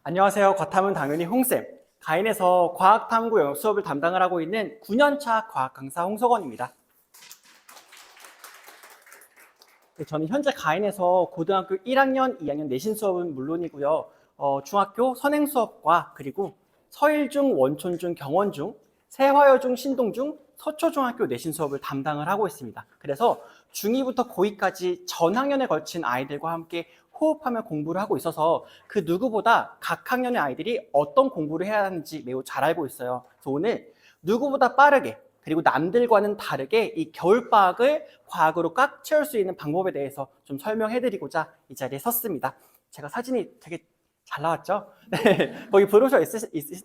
안녕하세요. 과탐은 당연히 홍쌤. 가인에서 과학탐구 영역 수업을 담당을 하고 있는 9년차 과학 강사 홍석원입니다. 네, 저는 현재 가인에서 고등학교 1학년, 2학년 내신 수업은 물론이고요. 중학교 선행 수업과 그리고 서일중, 원촌중, 경원중, 세화여중, 신동중, 서초중학교 내신 수업을 담당을 하고 있습니다. 그래서 중2부터 고2까지 전 학년에 걸친 아이들과 함께 호흡하며 공부를 하고 있어서 그 누구보다 각 학년의 아이들이 어떤 공부를 해야 하는지 매우 잘 알고 있어요. 그래서 오늘 누구보다 빠르게 그리고 남들과는 다르게 이 겨울방학을 과학으로 꽉 채울 수 있는 방법에 대해서 좀 설명해드리고자 이 자리에 섰습니다. 제가 사진이 되게 잘 나왔죠? 네, 거기 브로셔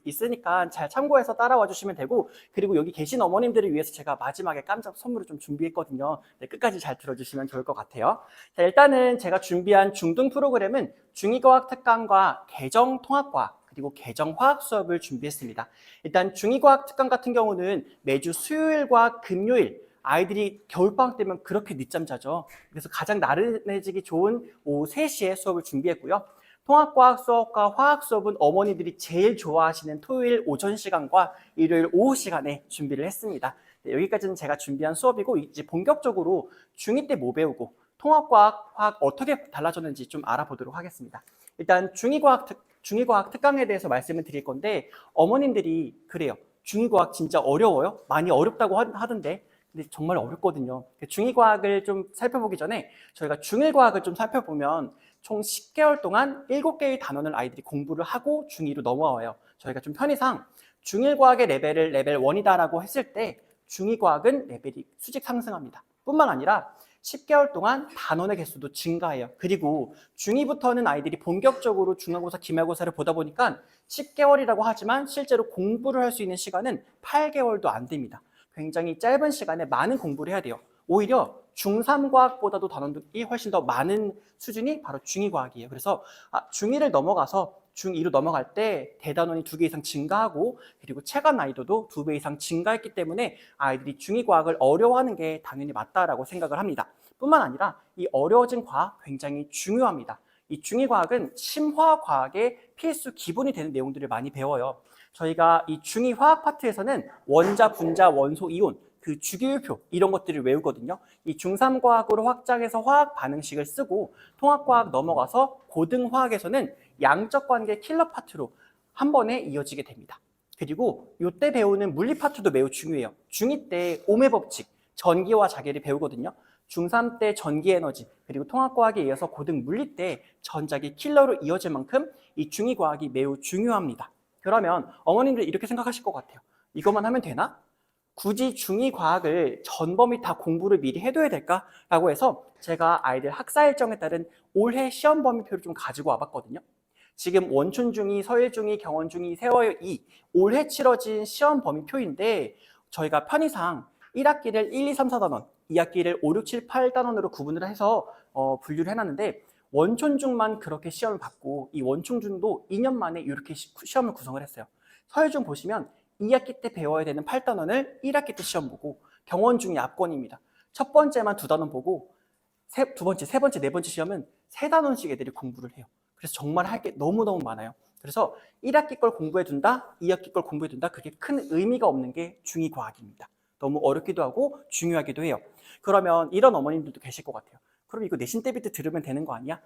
있으니까 잘 참고해서 따라와 주시면 되고, 그리고 여기 계신 어머님들을 위해서 제가 마지막에 깜짝 선물을 좀 준비했거든요. 네, 끝까지 잘 들어주시면 좋을 것 같아요. 자, 일단은 제가 준비한 중등 프로그램은 중2과학 특강과 개정통합과학 그리고 개정화학 수업을 준비했습니다. 일단 중2과학 특강 같은 경우는 매주 수요일과 금요일 아이들이 겨울방학 되면 그렇게 늦잠 자죠. 그래서 가장 나른해지기 좋은 오후 3시에 수업을 준비했고요. 통합과학 수업과 화학 수업은 어머니들이 제일 좋아하시는 토요일 오전 시간과 일요일 오후 시간에 준비를 했습니다. 네, 여기까지는 제가 준비한 수업이고 이제 본격적으로 중2 때 뭐 배우고 통합과학, 화학 어떻게 달라졌는지 좀 알아보도록 하겠습니다. 일단 중2과학 특강에 대해서 말씀을 드릴 건데 어머님들이 그래요. 중2과학 진짜 어려워요? 많이 어렵다고 하던데 근데 정말 어렵거든요. 중2과학을 좀 살펴보기 전에 저희가 중1과학을 좀 살펴보면 총 10개월 동안 7개의 단원을 아이들이 공부를 하고 중2로 넘어와요. 저희가 좀 편의상 중1과학의 레벨을 레벨 1이다라고 했을 때 중2과학은 레벨이 수직 상승합니다. 뿐만 아니라 10개월 동안 단원의 개수도 증가해요. 그리고 중2부터는 아이들이 본격적으로 중간고사, 기말고사를 보다 보니까 10개월이라고 하지만 실제로 공부를 할 수 있는 시간은 8개월도 안 됩니다. 굉장히 짧은 시간에 많은 공부를 해야 돼요. 오히려 중3과학보다도 단원이 훨씬 더 많은 수준이 바로 중2과학이에요. 그래서 중2를 넘어가서 중2로 넘어갈 때 대단원이 2개 이상 증가하고 그리고 체감 난이도도 2배 이상 증가했기 때문에 아이들이 중2과학을 어려워하는 게 당연히 맞다라고 생각을 합니다. 뿐만 아니라 이 어려워진 과학 굉장히 중요합니다. 이 중2과학은 심화과학의 필수 기본이 되는 내용들을 많이 배워요. 저희가 이 중2 화학 파트에서는 원자, 분자, 원소, 이온 그 주기율표 이런 것들을 외우거든요. 이 중3과학으로 확장해서 화학 반응식을 쓰고 통합과학 넘어가서 고등화학에서는 양적 관계 킬러 파트로 한 번에 이어지게 됩니다. 그리고 이때 배우는 물리 파트도 매우 중요해요. 중2 때 오음의 법칙, 전기와 자결이 배우거든요. 중3 때 전기 에너지, 그리고 통합과학에 이어서 고등 물리 때 전자기 킬러로 이어질 만큼 이 중2 과학이 매우 중요합니다. 그러면 어머님들 이렇게 생각하실 것 같아요. 이것만 하면 되나? 굳이 중2 과학을 전범위 다 공부를 미리 해둬야 될까라고 해서 제가 아이들 학사 일정에 따른 올해 시험 범위표를 좀 가지고 와봤거든요. 지금 원촌 중2, 서일 중2, 경원 중2, 세월 2 올해 치러진 시험 범위표인데 저희가 편의상 1학기를 1, 2, 3, 4단원, 2학기를 5, 6, 7, 8단원으로 구분을 해서 분류를 해놨는데 원촌중만 그렇게 시험을 받고 이 원촌중도 2년 만에 이렇게 시험을 구성을 했어요. 서열중 보시면 2학기 때 배워야 되는 8단원을 1학기 때 시험 보고 경원중이 압권입니다. 첫 번째만 2단원 보고 두 번째, 세 번째, 네 번째 시험은 3단원씩 애들이 공부를 해요. 그래서 정말 할 게 너무너무 많아요. 그래서 1학기 걸 공부해둔다, 2학기 걸 공부해둔다 그게 큰 의미가 없는 게 중2 과학입니다. 너무 어렵기도 하고 중요하기도 해요. 그러면 이런 어머님들도 계실 것 같아요. 그럼 이거 내신 때부터 들으면 되는 거 아니야?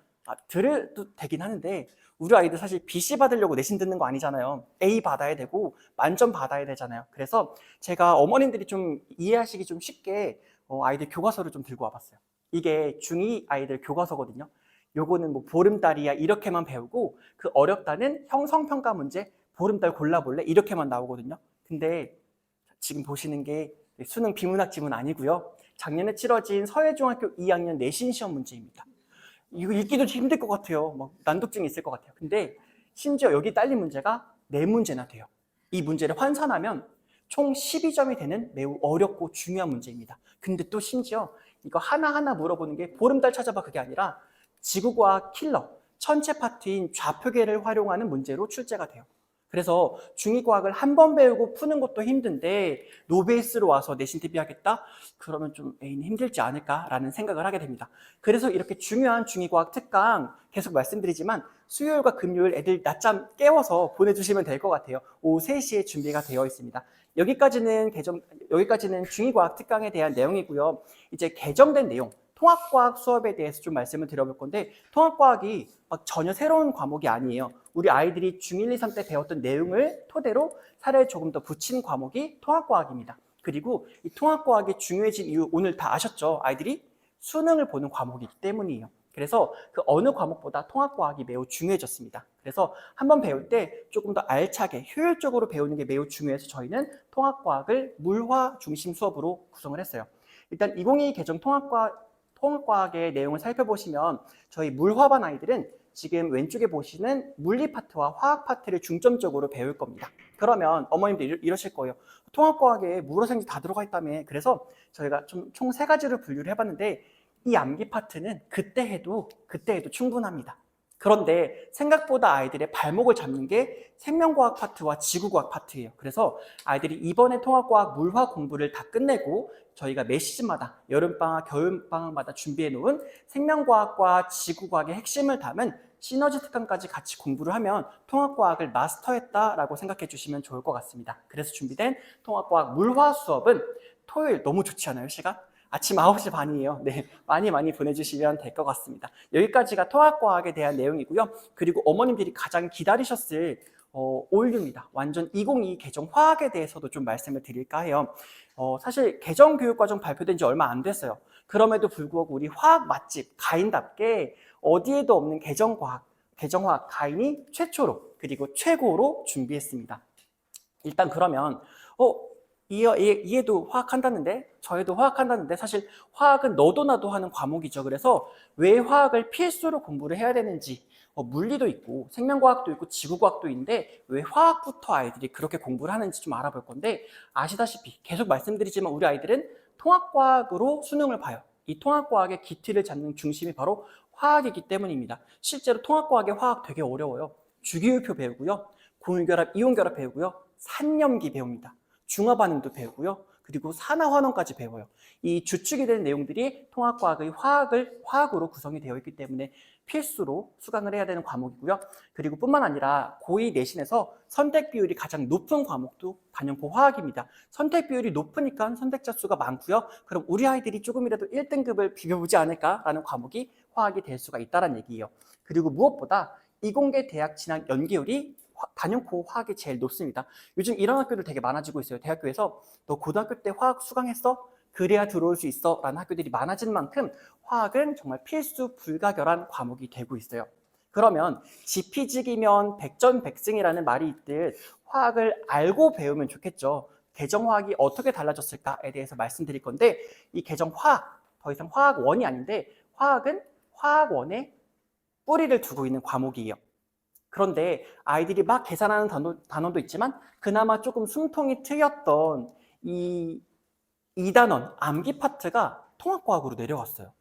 들어도 되긴 하는데 우리 아이들 사실 BC 받으려고 내신 듣는 거 아니잖아요. A 받아야 되고 만점 받아야 되잖아요. 그래서 제가 어머님들이 좀 이해하시기 좀 쉽게 아이들 교과서를 좀 들고 와봤어요. 이게 중2 아이들 교과서거든요. 요거는 뭐 보름달이야 이렇게만 배우고 그 어렵다는 형성평가 문제 보름달 골라볼래? 이렇게만 나오거든요. 근데 지금 보시는 게 수능 비문학 지문 아니고요. 작년에 치러진 서해중학교 2학년 내신 시험 문제입니다. 이거 읽기도 힘들 것 같아요. 막 난독증이 있을 것 같아요. 근데 심지어 여기 딸린 문제가 4문제나 돼요. 이 문제를 환산하면 총 12점이 되는 매우 어렵고 중요한 문제입니다. 근데 또 심지어 이거 하나하나 물어보는 게 보름달 찾아봐 그게 아니라 지구과학 킬러, 천체 파트인 좌표계를 활용하는 문제로 출제가 돼요. 그래서 중2과학을 한 번 배우고 푸는 것도 힘든데 노베이스로 와서 내신 대비 하겠다? 그러면 좀 A는 힘들지 않을까라는 생각을 하게 됩니다. 그래서 이렇게 중요한 중2과학 특강 계속 말씀드리지만 수요일과 금요일 애들 낮잠 깨워서 보내주시면 될 것 같아요. 오후 3시에 준비가 되어 있습니다. 여기까지는 중2과학 특강에 대한 내용이고요. 이제 개정된 내용, 통합과학 수업에 대해서 좀 말씀을 드려볼 건데 통합과학이 막 전혀 새로운 과목이 아니에요. 우리 아이들이 중1, 2, 3 때 배웠던 내용을 토대로 사례를 조금 더 붙인 과목이 통합과학입니다. 그리고 이 통합과학이 중요해진 이유 오늘 다 아셨죠? 아이들이 수능을 보는 과목이기 때문이에요. 그래서 그 어느 과목보다 통합과학이 매우 중요해졌습니다. 그래서 한번 배울 때 조금 더 알차게 효율적으로 배우는 게 매우 중요해서 저희는 통합과학을 물화 중심 수업으로 구성을 했어요. 일단 2022 개정 통합과학의 내용을 살펴보시면 저희 물화반 아이들은 지금 왼쪽에 보시는 물리 파트와 화학 파트를 중점적으로 배울 겁니다. 그러면 어머님들 이러실 거예요. 통합과학에 물화생지 다 들어가 있다며. 그래서 저희가 총 3가지로 분류를 해봤는데 이 암기 파트는 그때 해도 충분합니다. 그런데 생각보다 아이들의 발목을 잡는 게 생명과학 파트와 지구과학 파트예요. 그래서 아이들이 이번에 통합과학 물화 공부를 다 끝내고 저희가 매 시즌마다 여름방학, 겨울방학마다 준비해 놓은 생명과학과 지구과학의 핵심을 담은 시너지 특강까지 같이 공부를 하면 통합과학을 마스터했다라고 생각해 주시면 좋을 것 같습니다. 그래서 준비된 통합과학 물화 수업은 토요일 너무 좋지 않아요, 시간? 아침 9시 반이에요. 네, 많이 보내주시면 될 것 같습니다. 여기까지가 통합과학에 대한 내용이고요. 그리고 어머님들이 가장 기다리셨을 올류입니다. 완전 2022 개정 화학에 대해서도 좀 말씀을 드릴까 해요. 사실 개정교육과정 발표된 지 얼마 안 됐어요. 그럼에도 불구하고 우리 화학 맛집 가인답게 어디에도 없는 개정화학 가인이 최초로 그리고 최고로 준비했습니다. 일단 그러면 얘도 화학한다는데 저희도 화학한다는데 사실 화학은 너도 나도 하는 과목이죠. 그래서 왜 화학을 필수로 공부를 해야 되는지 물리도 있고 생명과학도 있고 지구과학도 있는데 왜 화학부터 아이들이 그렇게 공부를 하는지 좀 알아볼 건데 아시다시피 계속 말씀드리지만 우리 아이들은 통합과학으로 수능을 봐요. 이 통합과학의 기틀을 잡는 중심이 바로 화학이기 때문입니다. 실제로 통합과학의 화학 되게 어려워요. 주기율표 배우고요. 공유결합, 이온결합 배우고요. 산염기 배웁니다. 중화반응도 배우고요. 그리고 산화환원까지 배워요. 이 주축이 되는 내용들이 통합과학의 화학으로 구성이 되어 있기 때문에 필수로 수강을 해야 되는 과목이고요. 그리고 뿐만 아니라 고2 내신에서 선택 비율이 가장 높은 과목도 단연코 화학입니다. 선택 비율이 높으니까 선택자 수가 많고요. 그럼 우리 아이들이 조금이라도 1등급을 비벼보지 않을까라는 과목이 화학이 될 수가 있다는 얘기예요. 그리고 무엇보다 이공계 대학 진학 연계율이 단연코 화학이 제일 높습니다. 요즘 이런 학교들 되게 많아지고 있어요. 대학교에서 너 고등학교 때 화학 수강했어? 그래야 들어올 수 있어 라는 학교들이 많아진 만큼 화학은 정말 필수 불가결한 과목이 되고 있어요. 그러면 지피지기면 백전백승이라는 말이 있듯 화학을 알고 배우면 좋겠죠. 개정화학이 어떻게 달라졌을까에 대해서 말씀드릴 건데 이 개정화학, 더 이상 화학원이 아닌데 화학은 화학원에 뿌리를 두고 있는 과목이에요. 그런데 아이들이 막 계산하는 단원도 있지만 그나마 조금 숨통이 트였던 이 2단원 암기 파트가 통합과학으로 내려왔어요.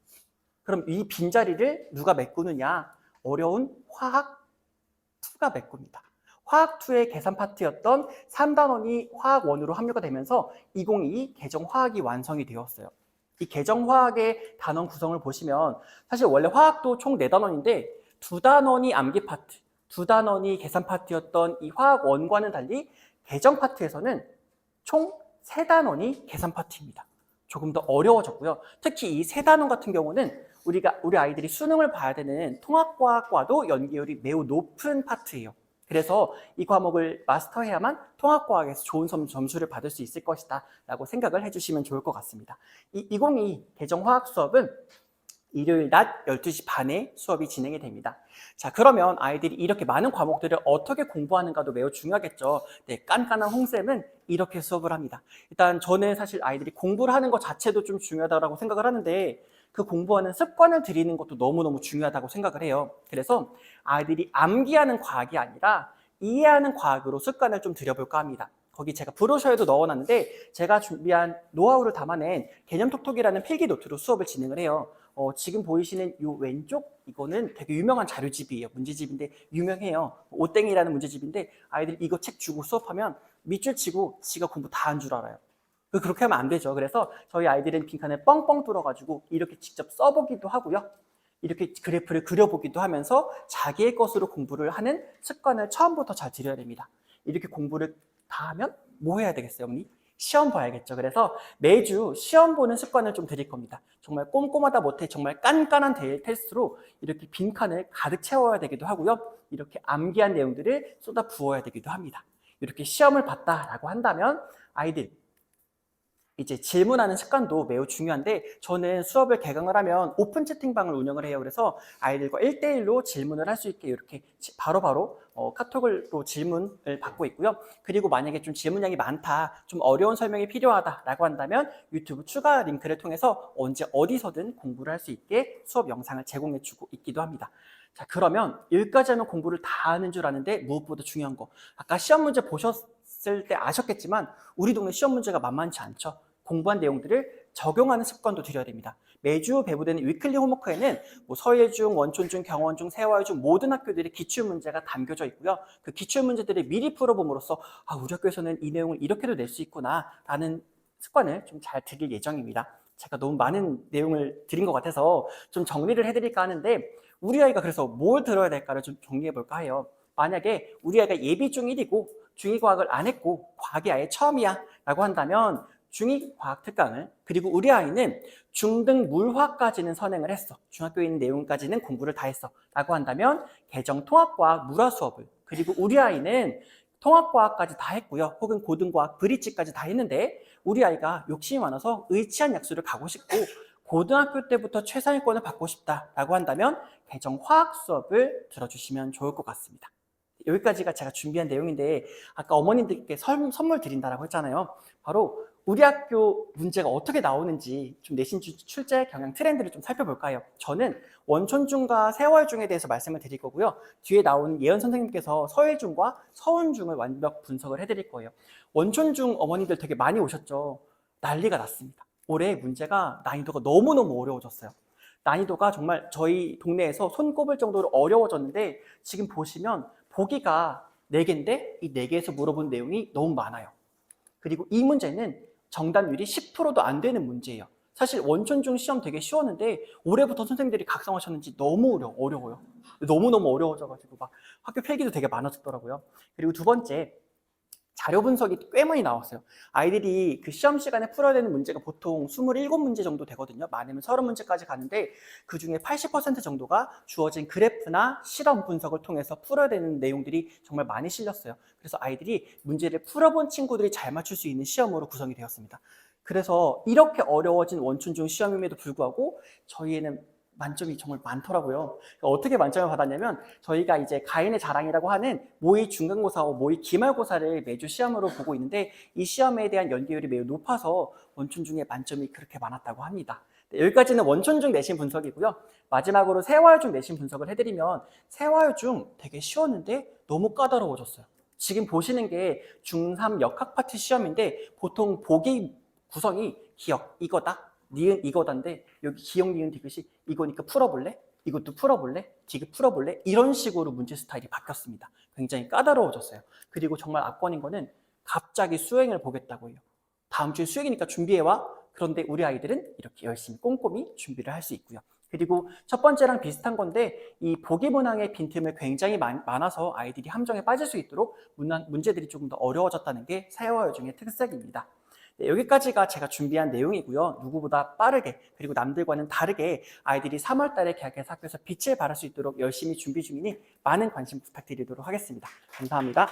그럼 이 빈자리를 누가 메꾸느냐? 어려운 화학 2가 메꿉니다. 화학 2의 계산 파트였던 3단원이 화학 1으로 합류가 되면서 2022 개정 화학이 완성이 되었어요. 이 개정 화학의 단원 구성을 보시면 사실 원래 화학도 총 4단원인데 2단원이 암기 파트, 2단원이 계산 파트였던 이 화학 1과는 달리 개정 파트에서는 총 3단원이 계산 파트입니다. 조금 더 어려워졌고요. 특히 이 3단원 같은 경우는 우리 아이들이 수능을 봐야 되는 통합과학과도 연계율이 매우 높은 파트예요. 그래서 이 과목을 마스터해야만 통합과학에서 좋은 점수를 받을 수 있을 것이다 라고 생각을 해주시면 좋을 것 같습니다. 이 2022 개정화학 수업은 일요일 낮 12시 반에 수업이 진행이 됩니다. 자, 그러면 아이들이 이렇게 많은 과목들을 어떻게 공부하는가도 매우 중요하겠죠. 네, 깐깐한 홍쌤은 이렇게 수업을 합니다. 일단 저는 사실 아이들이 공부를 하는 것 자체도 좀 중요하다고 생각을 하는데 그 공부하는 습관을 들이는 것도 너무너무 중요하다고 생각을 해요. 그래서 아이들이 암기하는 과학이 아니라 이해하는 과학으로 습관을 좀 들여볼까 합니다. 거기 제가 브로셔에도 넣어놨는데 제가 준비한 노하우를 담아낸 개념톡톡이라는 필기 노트로 수업을 진행을 해요. 지금 보이시는 이 왼쪽 이거는 되게 유명한 자료집이에요. 문제집인데 유명해요. 오땡이라는 문제집인데 아이들이 이거 책 주고 수업하면 밑줄 치고 지가 공부 다 한 줄 알아요. 그렇게 하면 안 되죠. 그래서 저희 아이들은 빈칸을 뻥뻥 뚫어가지고 이렇게 직접 써보기도 하고요. 이렇게 그래프를 그려보기도 하면서 자기의 것으로 공부를 하는 습관을 처음부터 잘 들여야 됩니다. 이렇게 공부를 다 하면 뭐 해야 되겠어요, 어머니? 시험 봐야겠죠. 그래서 매주 시험 보는 습관을 좀 드릴 겁니다. 정말 꼼꼼하다 못해 정말 깐깐한 테스트로 이렇게 빈칸을 가득 채워야 되기도 하고요. 이렇게 암기한 내용들을 쏟아 부어야 되기도 합니다. 이렇게 시험을 봤다라고 한다면 아이들 이제 질문하는 습관도 매우 중요한데 저는 수업을 개강을 하면 오픈 채팅방을 운영을 해요. 그래서 아이들과 1대1로 질문을 할 수 있게 이렇게 바로바로 카톡으로 질문을 받고 있고요. 그리고 만약에 좀 질문량이 많다, 좀 어려운 설명이 필요하다라고 한다면 유튜브 추가 링크를 통해서 언제 어디서든 공부를 할 수 있게 수업 영상을 제공해주고 있기도 합니다. 자, 그러면 여기까지 하면 공부를 다 하는 줄 아는데 무엇보다 중요한 거. 아까 시험 문제 보셨을 때 아셨겠지만 우리 동네 시험 문제가 만만치 않죠. 공부한 내용들을 적용하는 습관도 들여야 됩니다. 매주 배부되는 위클리 홈워크에는 뭐 서예중, 원촌중, 경원중, 세화중 모든 학교들의 기출문제가 담겨져 있고요. 그 기출문제들을 미리 풀어봄으로써 우리 학교에서는 이 내용을 이렇게도 낼 수 있구나 라는 습관을 좀 잘 드릴 예정입니다. 제가 너무 많은 내용을 드린 것 같아서 좀 정리를 해드릴까 하는데 우리 아이가 그래서 뭘 들어야 될까를 좀 정리해볼까 해요. 만약에 우리 아이가 예비 중1이고 중2과학을 안 했고 과학이 아예 처음이야 라고 한다면 중2 과학 특강을, 그리고 우리 아이는 중등 물화까지는 선행을 했어. 중학교에 있는 내용까지는 공부를 다 했어. 라고 한다면 개정 통합과학 물화 수업을, 그리고 우리 아이는 통합과학까지 다 했고요. 혹은 고등과학 브릿지까지 다 했는데 우리 아이가 욕심이 많아서 의치한 약수를 가고 싶고 고등학교 때부터 최상위권을 받고 싶다라고 한다면 개정 화학 수업을 들어주시면 좋을 것 같습니다. 여기까지가 제가 준비한 내용인데 아까 어머님들께 선물 드린다라고 했잖아요. 바로 우리 학교 문제가 어떻게 나오는지 좀 내신 출제 경향 트렌드를 좀 살펴볼까요? 저는 원촌중과 세월중에 대해서 말씀을 드릴 거고요. 뒤에 나오는 예언 선생님께서 서예중과 서운중을 완벽 분석을 해드릴 거예요. 원촌중 어머니들 되게 많이 오셨죠? 난리가 났습니다. 올해 문제가 난이도가 너무너무 어려워졌어요. 난이도가 정말 저희 동네에서 손꼽을 정도로 어려워졌는데 지금 보시면 보기가 4개인데 이 4개에서 물어본 내용이 너무 많아요. 그리고 이 문제는 정답률이 10%도 안 되는 문제예요. 사실 원촌중 시험 되게 쉬웠는데 올해부터 선생님들이 각성하셨는지 너무 어려워요. 너무너무 어려워져가지고 막 학교 필기도 되게 많아졌더라고요. 그리고 두 번째, 자료 분석이 꽤 많이 나왔어요. 아이들이 그 시험 시간에 풀어야 되는 문제가 보통 27문제 정도 되거든요. 많으면 30문제까지 가는데 그중에 80% 정도가 주어진 그래프나 실험 분석을 통해서 풀어야 되는 내용들이 정말 많이 실렸어요. 그래서 아이들이 문제를 풀어본 친구들이 잘 맞출 수 있는 시험으로 구성이 되었습니다. 그래서 이렇게 어려워진 원촌중 시험임에도 불구하고 저희에는 만점이 정말 많더라고요. 어떻게 만점을 받았냐면 저희가 이제 가인의 자랑이라고 하는 모의 중간고사와 모의 기말고사를 매주 시험으로 보고 있는데 이 시험에 대한 연계율이 매우 높아서 원촌중에 만점이 그렇게 많았다고 합니다. 여기까지는 원촌중 내신 분석이고요. 마지막으로 세화율중 내신 분석을 해드리면 세화율중 되게 쉬웠는데 너무 까다로워졌어요. 지금 보시는 게 중3 역학 파트 시험인데 보통 보기 구성이 기억 이거다, 니은 이거다인데 여기 기억, 니은, 디귿이 이거니까 풀어볼래? 이것도 풀어볼래? 디귿 풀어볼래? 이런 식으로 문제 스타일이 바뀌었습니다. 굉장히 까다로워졌어요. 그리고 정말 압권인 거는 갑자기 수행을 보겠다고 해요. 다음 주에 수행이니까 준비해와. 그런데 우리 아이들은 이렇게 열심히 꼼꼼히 준비를 할 수 있고요. 그리고 첫 번째랑 비슷한 건데 이 보기 문항의 빈틈을 굉장히 많아서 아이들이 함정에 빠질 수 있도록 문제들이 조금 더 어려워졌다는 게 사회화요중의 특색입니다. 네, 여기까지가 제가 준비한 내용이고요. 누구보다 빠르게 그리고 남들과는 다르게 아이들이 3월 달에 개학해서 학교에서 빛을 발할 수 있도록 열심히 준비 중이니 많은 관심 부탁드리도록 하겠습니다. 감사합니다.